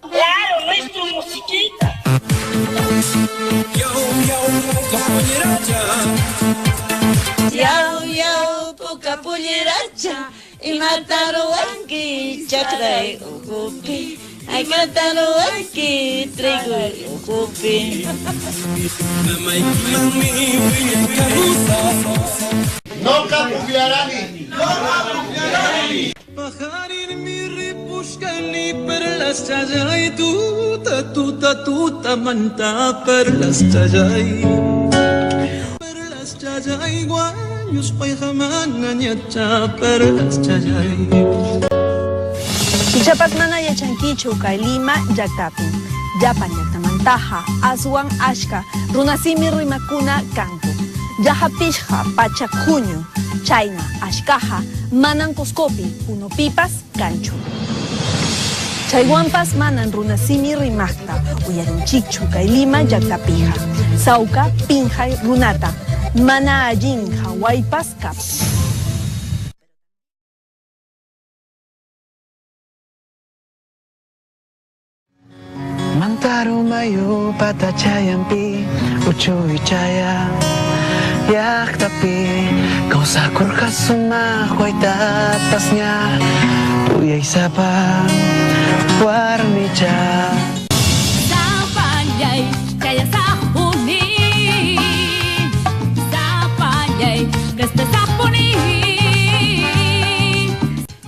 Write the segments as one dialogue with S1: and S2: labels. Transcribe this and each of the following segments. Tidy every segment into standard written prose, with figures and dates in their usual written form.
S1: Claro, nuestra musiquita.
S2: Yau, yau, poca pulleracha, y mataron aquí, chacray, ucupi. Ay, mataron aquí, trigo, ucupi.
S3: No capugliarani.
S4: Pajarin mi ripushkali per las chayay tuta manta per las chayay guayos payhamana ñacha per las chayay.
S5: Chapas mana yachankichu kay Lima llaqtapin llapan llaqtamantaqa aswan ashka runasimi rimakuna kanku llaqapishqa pachak junio chayna ashkaqa manan Cuscopi unopipas kanchu chaywanpas manan runasimi rimaqta uyarinchikchu kay Lima llaqtapiqa sawka pinhay runata mana allin hawaypas kap.
S6: Mantaro mayo patachayampi uchoy chaya yaktapi kausa kurkasuma huaytapas nya tuyay sapa warmicha
S7: sapanyay chaya sapuni sapanyay gasta sapuni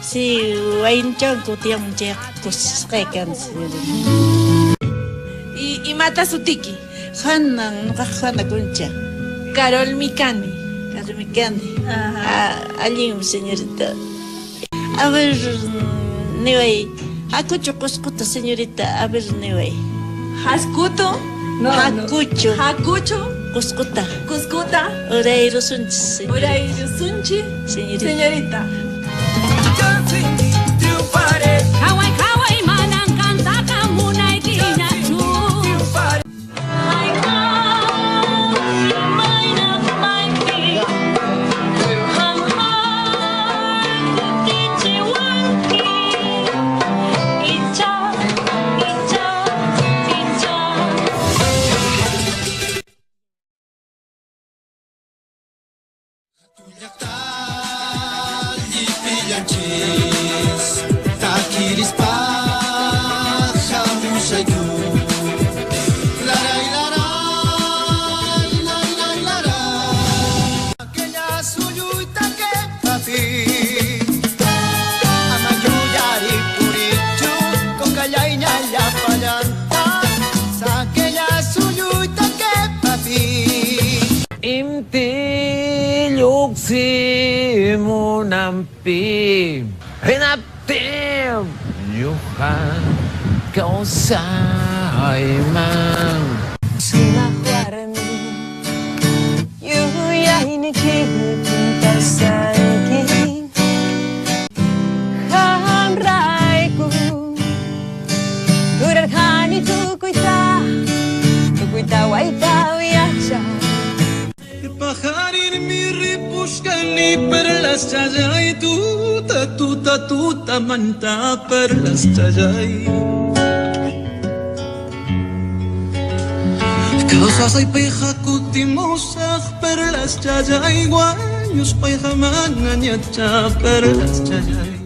S2: Si wain chong kutiang jek kuskekan y mata su tiki. Hanan, hana concha. Carol Micani. Carol Micani. Allí, señorita. A ver, Neway. Hakucho cuscuta, señorita. A ver, Neway.
S5: ¿Hascuto? No,
S2: Hakucho.
S5: ¿Hakucho?
S2: Cuscuta.
S5: ¿Cuscuta?
S2: Oreiro sunchi.
S5: Oreiro sunchi. Señorita.
S7: Kawai kawai manang kanta kamunay kinachu Ay kawai na maiki Hamar Kichiwanki Icha Icha Icha
S4: Takiris pa hamusayu laray laray laray laray aquella suyuita que papi amayuyari purichu con callaña la palanta aquella suyuita que papi
S6: Imti yuksi munampi Hinaptim Yuhan Kausaiman
S5: Sinahuarami Yuyayni kipintasaki Hamraiku Durarhani tukuita Waita wiacha
S4: Pajarin mi ripushkali per las chayay tuta manta per las chayay Causas ay peja kutimosaj per las chayay guayos payhamana ñacha per las chayay